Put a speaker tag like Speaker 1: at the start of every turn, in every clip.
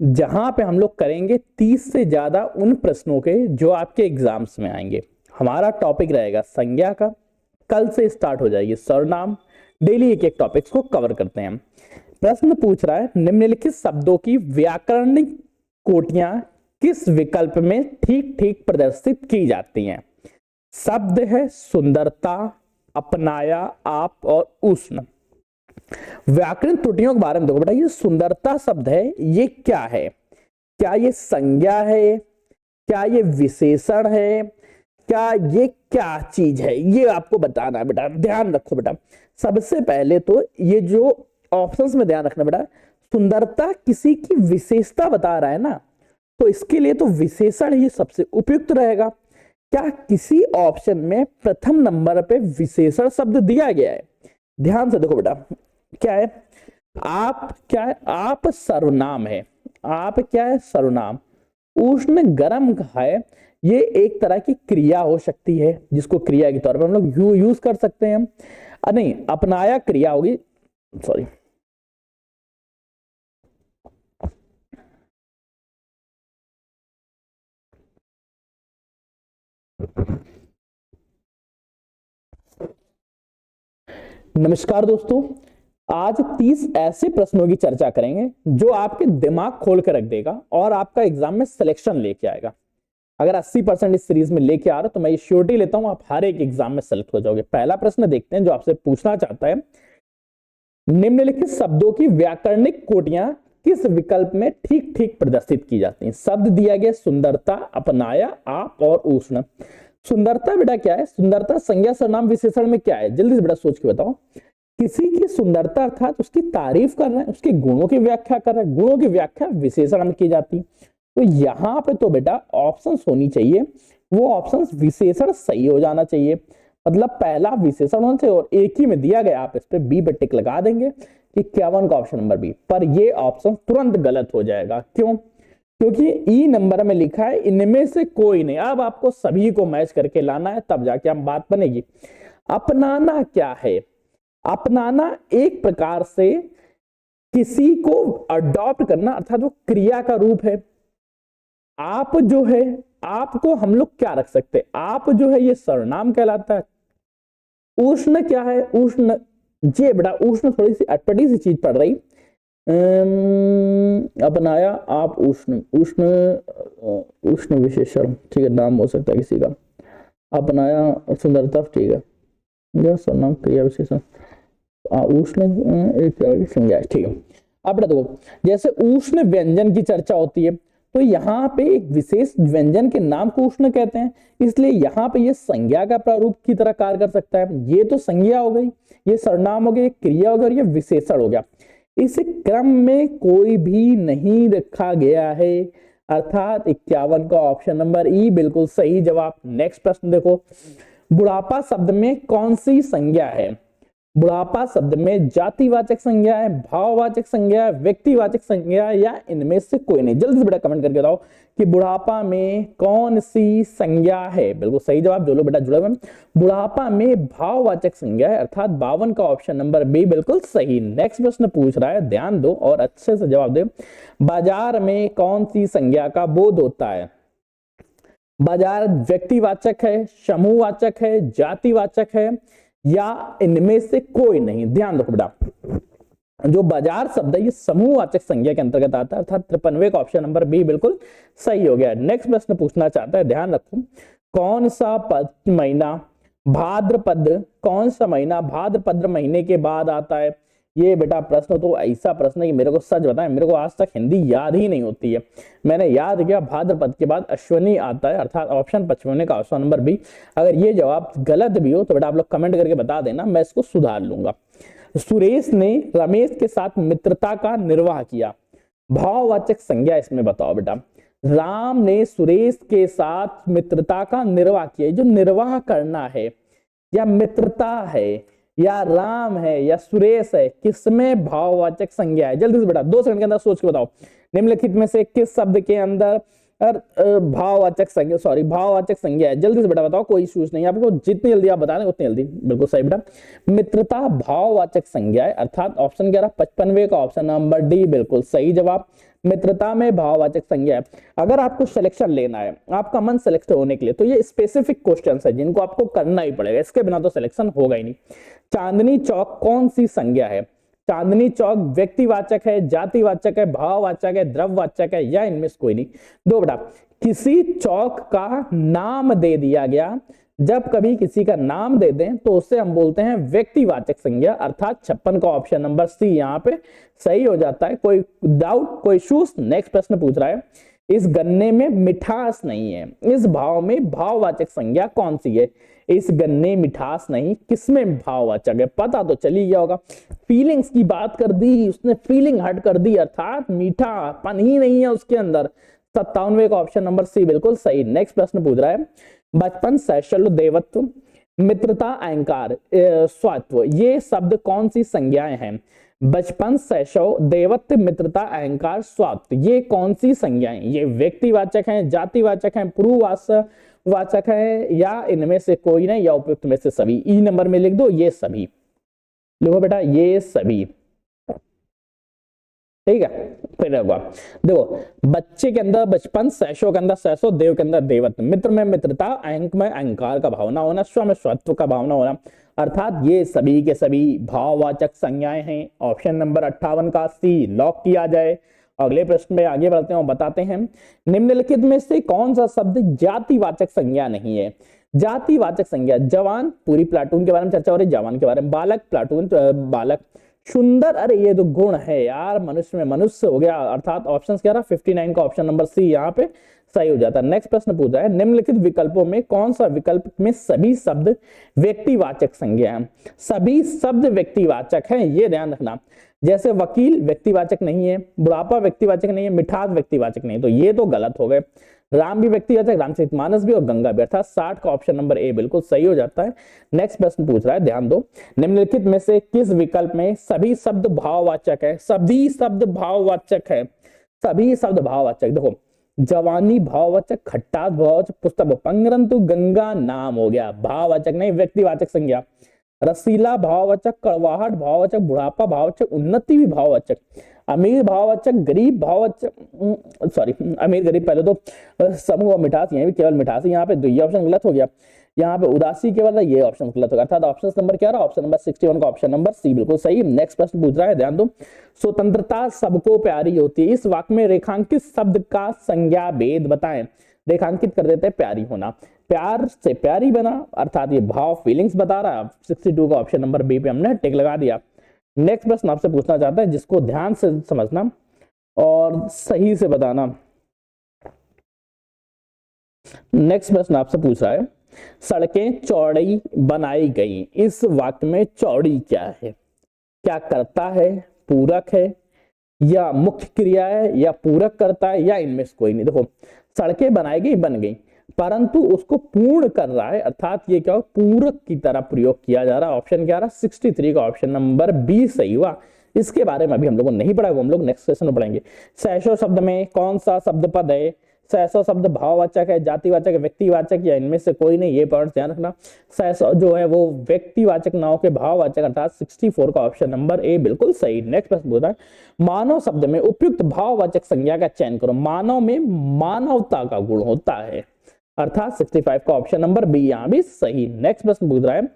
Speaker 1: जहां पे हम लोग करेंगे 30 से ज्यादा उन प्रश्नों के जो आपके एग्जाम्स में आएंगे। हमारा टॉपिक रहेगा संज्ञा का। कल से स्टार्ट हो जाएगी सर्वनाम। डेली एक एक टॉपिक्स को कवर करते हैं। प्रश्न पूछ रहा है निम्नलिखित शब्दों की व्याकरणिक कोटियां किस विकल्प में ठीक ठीक प्रदर्शित की जाती हैं। शब्द है सुंदरता, अपनाया, आप और उष्ण। व्याकरण त्रुटियों के बारे में देखो बेटा, ये सुंदरता शब्द है, ये क्या है? क्या ये संज्ञा है? क्या ये विशेषण है? क्या ये क्या चीज है? ये आपको बताना है बेटा, ध्यान रखो बेटा। सबसे पहले तो ये जो ऑप्शंस में ध्यान रखना बेटा, सुंदरता किसी की विशेषता बता रहा है ना, तो इसके लिए तो विशेषण ही सबसे उपयुक्त रहेगा। क्या किसी ऑप्शन में प्रथम नंबर पे विशेषण शब्द दिया गया है? ध्यान से देखो बेटा, क्या है? आप क्या है? आप सर्वनाम है। आप क्या है? सर्वनाम। उष्ण गर्म है, ये एक तरह की क्रिया हो सकती है जिसको क्रिया के तौर पर हम लोग यूज कर सकते हैं। नहीं, अपनाया क्रिया होगी, सॉरी। नमस्कार दोस्तों, आज 30 ऐसे प्रश्नों की चर्चा करेंगे जो आपके दिमाग खोल कर रख देगा और आपका एग्जाम में सिलेक्शन लेके आएगा। अगर 80% इस सीरीज में लेके आ रहे हो तो मैं ये श्योरिटी लेता हूं आप हर एक एग्जाम में सेलेक्ट हो जाओगे। पहला प्रश्न देखते हैं जो आपसे पूछना चाहता है, निम्नलिखित शब्दों की व्याकरणिक कोटियां किस विकल्प में ठीक ठीक प्रदर्शित की जाती हैं। शब्द दिया गया सुंदरता, अपनाया, आप और उष्ण। सुंदरता बेटा क्या है? सुंदरता संज्ञा सर्वनाम विशेषण में क्या है? जल्दी से बेटा सोच के बताओ। किसी की सुंदरता अर्थात उसकी तारीफ कर रहे हैं, उसके गुणों की व्याख्या कर रहे हैं। गुणों की व्याख्या विशेषण में की जाती है। तो यहां पे तो बेटा ऑप्शंस होनी चाहिए, वो ऑप्शंस विशेषण सही हो जाना चाहिए। मतलब पहला विशेषण होना चाहिए और एक ही में दिया गया, आप इस पे बी पे टिक लगा देंगे कि 51 का ऑप्शन नंबर बी। पर ये ऑप्शन तुरंत गलत हो जाएगा। क्यों? क्योंकि ई नंबर में लिखा है इनमें से कोई नहीं। अब आपको सभी को मैच करके लाना है, तब जाके हम बात बनेगी। अपनाना क्या है? अपनाना एक प्रकार से किसी को अडॉप्ट करना, अर्थात वो क्रिया का रूप है। आप जो है, आपको हम लोग क्या रख सकते हैं? आप जो है ये सर्वनाम कहलाता है। उष्ण क्या है? उष्ण, ये बेटा उष्ण थोड़ी सी अटपटी सी चीज पड़ रही। अपनाया, आप, उष्ण। उष्ण, उष्ण विशेषण, ठीक है, नाम हो सकता है किसी का। अपनाया सुंदरता, ठीक है, यह सर्वनाम क्रिया विशेषण। उष्ण एक संज्ञा, ठीक है। अब बेटा देखो, जैसे उष्ण व्यंजन की चर्चा होती है तो यहाँ पे एक विशेष व्यंजन के नाम को उष्ण कहते हैं, इसलिए यहाँ पे ये संज्ञा का प्रारूप की तरह कार्य कर सकता है। ये तो संज्ञा हो गई, ये सर्वनाम हो गया, ये क्रिया हो गया और ये विशेषण हो गया। इस क्रम में कोई भी नहीं रखा गया है, अर्थात 51 का ऑप्शन नंबर ई बिल्कुल सही जवाब। नेक्स्ट प्रश्न देखो, बुढ़ापा शब्द में कौन सी संज्ञा है? बुढ़ापा शब्द में जातिवाचक संज्ञा है, भाववाचक संज्ञा है, व्यक्तिवाचक संज्ञा है, या इनमें से कोई नहीं? जल्दी से बेटा कमेंट करके बताओ कि बुढ़ापा में कौन सी संज्ञा है। बिल्कुल सही जवाब जो लोग बेटा जुड़े हुए हैं, बुढ़ापा में भाववाचक संज्ञा है, अर्थात 52 का ऑप्शन नंबर बी बिल्कुल सही। नेक्स्ट प्रश्न पूछ रहा है, ध्यान दो और अच्छे से जवाब दे। बाजार में कौन सी संज्ञा का बोध होता है? बाजार व्यक्तिवाचक है, समूहवाचक है, जातिवाचक है, या इनमें से कोई नहीं? ध्यान रखो बेटा, जो बाजार शब्द है ये समूहवाचक संज्ञा के अंतर्गत आता है, अर्थात 53 का ऑप्शन नंबर बी बिल्कुल सही हो गया। नेक्स्ट प्रश्न पूछना चाहता है, ध्यान रखो, कौन सा महीना भाद्रपद, कौन सा महीना भाद्रपद महीने के बाद आता है? ये बेटा प्रश्न तो ऐसा प्रश्न है कि मेरे को सच बताएं, मेरे को आज तक हिंदी याद ही नहीं होती है। मैंने याद किया भाद्रपद के बाद अश्विनी आता है, अर्थात ऑप्शन 55 का ऑप्शन नंबर बी। अगर ये जवाब गलत भी हो तो बेटा आप लोग कमेंट करके बता देना, मैं इसको सुधार लूंगा। सुरेश ने रमेश के साथ मित्रता का निर्वाह किया, भाववाचक संज्ञा इसमें बताओ बेटा। राम ने सुरेश के साथ मित्रता का निर्वाह किया, जो निर्वाह करना है या मित्रता है या राम है या सुरेश है, किसमें भाववाचक संज्ञा है? जल्दी से बेटा 2 सेकंड के अंदर सोच के बताओ। निम्नलिखित में से किस शब्द के अंदर भाववाचक संज्ञा, सॉरी भाववाचक संज्ञा है। जल्दी से बेटा बताओ, कोई इश्यूज नहीं है आपको, जितनी जल्दी आप बता दें उतनी जल्दी। बिल्कुल सही बेटा, मित्रता भाववाचक संज्ञा है, अर्थात ऑप्शन क्या रहा 55वें का ऑप्शन नंबर डी बिल्कुल सही जवाब। मित्रता में भाववाचक संज्ञा है। अगर आपको सिलेक्शन लेना है, आपका मन सिलेक्ट होने के लिए, तो ये स्पेसिफिक क्वेश्चन है जिनको आपको करना ही पड़ेगा, इसके बिना तो सिलेक्शन होगा ही नहीं। चांदनी चौक कौन सी संज्ञा है? चांदनी चौक व्यक्तिवाचक है, जातिवाचक है, भाववाचक है, द्रव्यवाचक है, या इनमें से कोई नहीं। दो बेटा, किसी चौक का नाम दे दिया गया, जब कभी किसी का नाम दे दें तो उसे हम बोलते हैं व्यक्तिवाचक संज्ञा, अर्थात 56 का ऑप्शन नंबर सी यहाँ पे सही हो जाता है। कोई डाउट, कोई इश्यूज? नेक्स्ट प्रश्न पूछ रहा है, इस गन्ने में मिठास नहीं है, इस भाव में भाववाचक संज्ञा कौन सी है? इस गन्ने मिठास नहीं, किसमें भाववाचक है? पता तो चली गया होगा, फीलिंग्स की बात कर दी उसने, फीलिंग हट कर दी, अर्थात मीठापन ही नहीं है उसके अंदर। 57वें का ऑप्शन नंबर सी बिल्कुल सही। नेक्स्ट प्रश्न पूछ रहा है, बचपन, शैशव, देवत्व, मित्रता, अहंकार, स्वात्व, ये शब्द कौन सी संज्ञाएं हैं? बचपन, शैशव, देवत्व, मित्रता, अहंकार, स्वात्व, ये कौन सी संज्ञाएं? ये व्यक्तिवाचक हैं, जातिवाचक हैं, पुरुषवाचक है, या इनमें से कोई नहीं, या उपयुक्त में से सभी? ई नंबर में लिख दो, ये सभी लिखो बेटा, ये सभी। ठीक है, फिर देखो, बच्चे के अंदर बचपन, शैशव के अंदर शैशव, देव के अंदर देवत्व, मित्र में मित्रता, अहंक में अहंकार का भावना होना, स्व में स्वत्व का भावना होना, अर्थात ये सभी के सभी भाववाचक संज्ञाएं हैं। ऑप्शन नंबर 58 का सी लॉक किया जाए। अगले प्रश्न में आगे बढ़ते हैं, बताते हैं, निम्नलिखित में से कौन सा शब्द जातिवाचक संज्ञा नहीं है? जातिवाचक संज्ञा, जवान, पूरी प्लाटून के बारे में चर्चा हो रही है, जवान के बारे में, बालक, प्लाटून बालक, सुंदर, अरे ये तो गुण है यार, मनुष्य में मनुष्य हो गया, अर्थात ऑप्शन क्या रहा 59 का ऑप्शन नंबर सी यहाँ पे सही हो जाता है। नेक्स्ट प्रश्न पूछा है, निम्नलिखित विकल्पों में कौन सा विकल्प में सभी शब्द व्यक्तिवाचक संज्ञा है? सभी शब्द व्यक्तिवाचक हैं, ये ध्यान रखना। जैसे वकील व्यक्तिवाचक नहीं है, बुढ़ापा व्यक्तिवाचक नहीं है, मिठास व्यक्तिवाचक नहीं है, तो ये तो गलत हो गए। राम भी व्यक्तिवाचक, रामचरितमानस भी, और गंगा भी, अर्थात 60 का ऑप्शन नंबर ए बिल्कुल सही हो जाता है। नेक्स्ट प्रश्न पूछ रहा है, ध्यान दो, निम्नलिखित में से किस विकल्प में सभी शब्द भाववाचक है? सभी शब्द भाववाचक है, सभी शब्द भाववाचक। देखो, जवानी भाववाचक, खट्टास भाववाचक, पुस्तक, परंतु गंगा नाम हो गया, भाववाचक नहीं, व्यक्तिवाचक संज्ञा। रसीला भाववाचक, कड़वाहट भाववाचक, बुढ़ापा भाववाचक, उन्नति भी भाववाचक, अमीर भाववाचक, गरीब भाववाचक, सॉरी अमीर गरीब पहले तो समूह, मिठास, यहीं भी केवल मिठास, यहाँ पे ये ऑप्शन गलत हो गया, यहाँ पे उदासी केवल है, ये ऑप्शन गलत होगा, अर्थात ऑप्शन नंबर क्या रहा? ऑप्शन नंबर 61 का ऑप्शन नंबर सी बिल्कुल सही। नेक्स्ट प्रश्न पूछ रहा है, ध्यान दो, स्वतंत्रता सबको प्यारी होती है, इस वाक्य में रेखांकित शब्द का संज्ञा भेद बताएं। रेखांकित कर देते हैं, प्यारी होना, प्यार से प्यारी बना, अर्थात ये भाव फीलिंग्स बता रहा है। 62 का ऑप्शन नंबर बी पे हमने टिक लगा दिया। नेक्स्ट प्रश्न आपसे पूछना चाहता है, जिसको ध्यान से समझना और सही से बताना। नेक्स्ट प्रश्न आपसे पूछ रहा है, सड़कें चौड़ी बनाई गई, इस वाक्य में चौड़ी क्या है? क्या करता है, पूरक है, या मुख्य क्रिया है, या पूरक करता है, या इनमें से कोई नहीं? देखो, सड़कें बनाई गई, बन गई, परंतु उसको पूर्ण कर रहा है, अर्थात ये क्या हो, पूरक की तरह प्रयोग किया जा रहा है। ऑप्शन क्या रहा? 63 का ऑप्शन नंबर बी सही हुआ। इसके बारे में अभी हम लोगों ने नहीं पढ़ा, वो हम लोग नेक्स्ट सेशन में पढ़ेंगे। शैशव शब्द में कौन सा शब्द पद है? शैशव शब्द भाववाचक है, जातिवाचक है, व्यक्तिवाचक, या इनमें से कोई नहीं? ये पॉइंट ध्यान रखना। शैशव जो है वो व्यक्तिवाचक ना होकर भाववाचक, अर्थात 64 का ऑप्शन नंबर ए बिल्कुल सही। नेक्स्ट प्रश्न बोल रहा है, मानव शब्द में उपयुक्त भाववाचक संज्ञा का चयन करो। मानव में मानवता का गुण होता है, अर्थात 65 का ऑप्शन नंबर बी यहाँ भी सही। नेक्स्ट प्रश्न पूछ रहा है,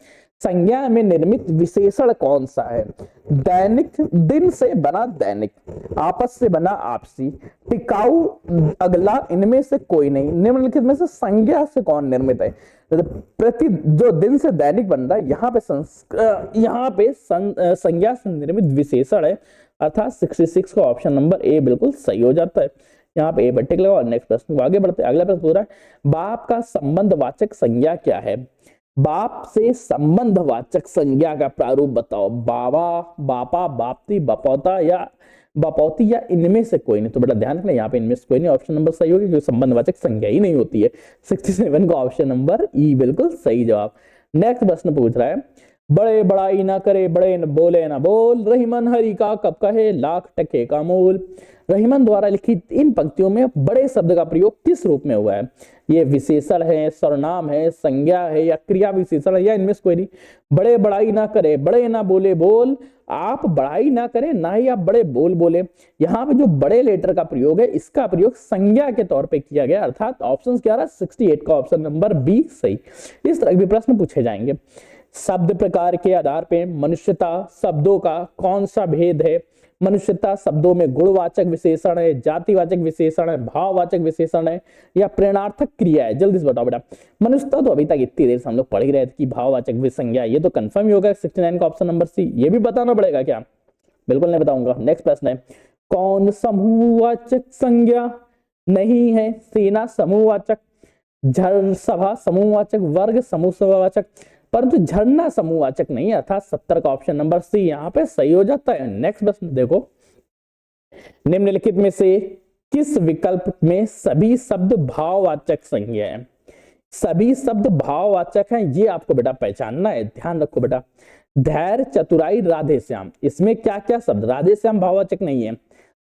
Speaker 1: संज्ञा में निर्मित विशेषण कौन सा है? दैनिक, दिन से बना दैनिक, आपस से बना आपसी, टिकाऊ, अगला, इनमें से कोई नहीं। निम्नलिखित में से संज्ञा से कौन निर्मित है? प्रति, जो दिन से दैनिक बन रहा है, यहाँ पे संज्ञा से निर्मित विशेषण है, अर्थात 66 का ऑप्शन नंबर ए बिल्कुल सही हो जाता है। यहाँ पे ए पर टिक लगाओ। नेक्स्ट प्रश्न आगे बढ़ते हैं। अगला प्रश्न पूछ रहा है, बाप का संबंधवाचक संज्ञा क्या है? बाप से संबंधवाचक संज्ञा का प्रारूप बताओ। बाबा, बापा, बापती, बपौता, या बपौती, या इनमें से कोई नहीं? तो बेटा ध्यान रखना, यहाँ पे इनमें से कोई नहीं, ऑप्शन नंबर सही होगा, क्योंकि संबंधवाचक संज्ञा ही नहीं होती है। 67 का ऑप्शन नंबर ई बिल्कुल सही जवाब। नेक्स्ट प्रश्न पूछ रहा है, बड़े बड़ाई ना करे, बड़े न बोले ना बोल, रहीमन हरि का कब कहे, लाख टके का मोल। रहीमन द्वारा लिखित इन पंक्तियों में बड़े शब्द का प्रयोग किस रूप में हुआ है? ये विशेषण है, सर्वनाम है, संज्ञा है, या क्रिया विशेषण है, या इनमें से कोई नहीं। बड़े बड़ाई ना करे, बड़े ना बोले बोल, आप बड़ाई ना करें ना ही आप बड़े बोल बोले। यहाँ पे जो बड़े लेटर का प्रयोग है, इसका प्रयोग संज्ञा के तौर पे किया गया, अर्थात ऑप्शन क्या रहा 68 का ऑप्शन नंबर बी सही। इस तरह के प्रश्न पूछे जाएंगे। शब्द प्रकार के आधार पे मनुष्यता शब्दों का कौन सा भेद है? मनुष्यता शब्दों में गुणवाचक विशेषण है, जातिवाचक विशेषण है, भाववाचक विशेषण है, या प्रेरणार्थक क्रिया है? जल्दी से बताओ बेटा। मनुष्यता तो अभी तक इतनी देर से हम लोग पढ़ ही रहे थे कि भाववाचक विसंज्ञा, ये तो कंफर्म ही होगा 69 का ऑप्शन नंबर सी। ये भी बताना पड़ेगा क्या? बिल्कुल नहीं बताऊंगा। नेक्स्ट प्रश्न है, कौन समूहवाचक संज्ञा नहीं है? सेना समूहवाचक, झर सभा समूहवाचक, वर्ग समूह समूहवाचक, परंतु झरना समूहवाचक नहीं है, अर्थात 70 का ऑप्शन नंबर सी यहाँ पे सही हो जाता है। नेक्स्ट प्रश्न देखो, निम्नलिखित में से किस विकल्प में सभी शब्द भाववाचक संज्ञा है? सभी शब्द भाववाचक हैं, ये आपको बेटा पहचानना है, ध्यान रखो बेटा। धैर्य, चतुराई, राधे श्याम, इसमें क्या क्या शब्द? राधे श्याम भाववाचक नहीं है।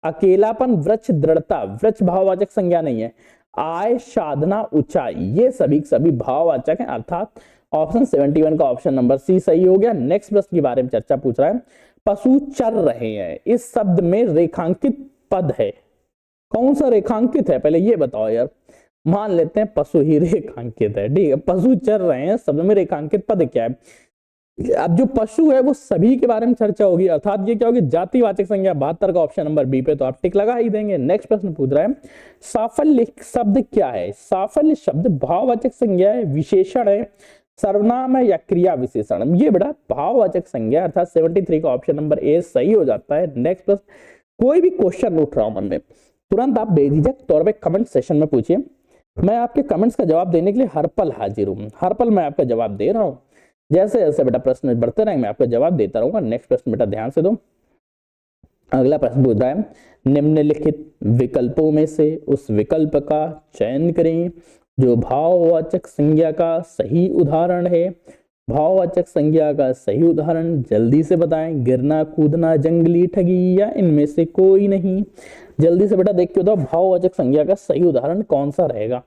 Speaker 1: अकेलापन, वृक्ष, दृढ़ता, वृक्ष भाववाचक संज्ञा नहीं है। आय, साधना, ऊंचाई, ये सभी सभी भाववाचक हैं, अर्थात ऑप्शन 71 का ऑप्शन नंबर सी सही हो गया। नेक्स्ट प्रश्न के बारे में चर्चा पूछ रहा है, पशु चर रहे हैं, इस शब्द में रेखांकित पद है, कौन सा रेखांकित है? पहले ये बताओ यार। मान लेते हैं पशु ही रेखांकित है, ठीक है, पशु चर रहे हैं, शब्द में रेखांकित पद क्या है? अब जो पशु है वो सभी के बारे में चर्चा होगी, अर्थात ये क्या होगी? जातिवाचक संज्ञा। 72 का ऑप्शन नंबर बी पे तो आप टिक लगा ही देंगे। नेक्स्ट प्रश्न पूछ रहा है, साफल्य शब्द क्या है? साफल्य शब्द भाववाचक संज्ञा है, विशेषण है, सर्वनाम है, या क्रिया विशेषण? ये बेटा भाववाचक संज्ञा, अर्थात 73 का ऑप्शन नंबर ए सही हो जाता है। नेक्स्ट प्रश्न, कोई भी क्वेश्चन उठ रहा हूं मन में, तुरंत आप बेझिझक तौर पे कमेंट सेशन में पूछिए, मैं आपके कमेंट्स का जवाब देने के लिए हर पल हाजिर हूं, हर पल मैं आपका जवाब दे रहा हूं। जैसे जैसे बेटा प्रश्न बढ़ते रहेंगे मैं आपका जवाब देता रहूंगा। नेक्स्ट प्रश्न बेटा ध्यान से दो, अगला प्रश्न पूछ रहा है, निम्नलिखित विकल्पों में से उस विकल्प का चयन करें जो भाववाचक संज्ञा का सही उदाहरण है। भाववाचक संज्ञा का सही उदाहरण जल्दी से बताएं। गिरना, कूदना, जंगली, ठगी, या इनमें से कोई नहीं? जल्दी से बेटा देख के बताओ, भाववाचक संज्ञा का सही उदाहरण कौन सा रहेगा?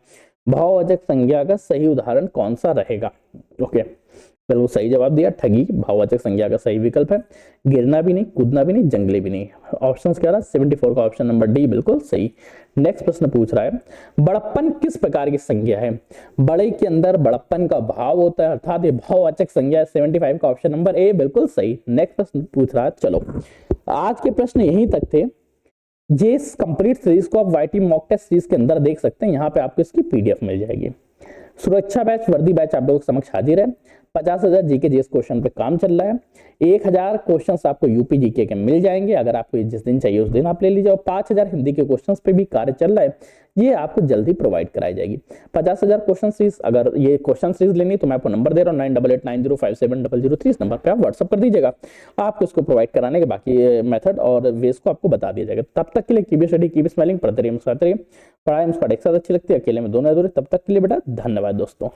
Speaker 1: भाववाचक संज्ञा का सही उदाहरण कौन सा रहेगा? ओके, बिल्कुल सही जवाब दिया, ठगी भाववाचक संज्ञा का सही विकल्प है। गिरना भी नहीं, कूदना भी नहीं, जंगली भी नहीं। ऑप्शन क्या रहा? 74 का ऑप्शन नंबर डी बिल्कुल सही। नेक्स्ट प्रश्न पूछ रहा है, बड़प्पन किस प्रकार की संज्ञा है? बड़े के अंदर बड़प्पन का भाव होता है, अर्थात ये भाववाचक संज्ञा है। 75 का ऑप्शन नंबर ए बिल्कुल सही। नेक्स्ट प्रश्न पूछ रहा है, चलो आज के प्रश्न यहीं तक थे। ये कंप्लीट सीरीज को आप वाईटी मॉक टेस्ट सीरीज के अंदर देख सकते हैं, यहाँ पे आपको इसकी पीडीएफ मिल जाएगी। सुरक्षा बैच, वर्दी बैच आप लोगों के समक्ष हाजिर है। 50,000 जीके जीएस क्वेश्चन पे काम चल रहा है। 1000 क्वेश्चंस आपको यूपी जीके के मिल जाएंगे, अगर आपको जिस दिन चाहिए उस दिन आप ले लीजिए। 5000 हिंदी के क्वेश्चंस पे भी कार्य चल रहा है, ये आपको जल्दी प्रोवाइड कराई जाएगी। 50,000 क्वेश्चन सीरीज, अगर ये क्वेश्चन सीरीज लेनी तो मैं आपको नंबर दे रहा हूँ 9889057003, इस नंबर पे आप व्हाट्सअप कर दीजिएगा, आपको इसको प्रोवाइड कराने के बाकी मेथड और वेज को आपको बता दिया जाएगा। तब तक के लिए कीप स्टडी, कीप स्माइलिंग, पढ़ते रहिए, मुस्कुराते रहिए। पढ़ाई मुझको एक साथ अच्छी लगती है, अकेले में दोनों अधूरे। तब तक के लिए बेटा धन्यवाद दोस्तों।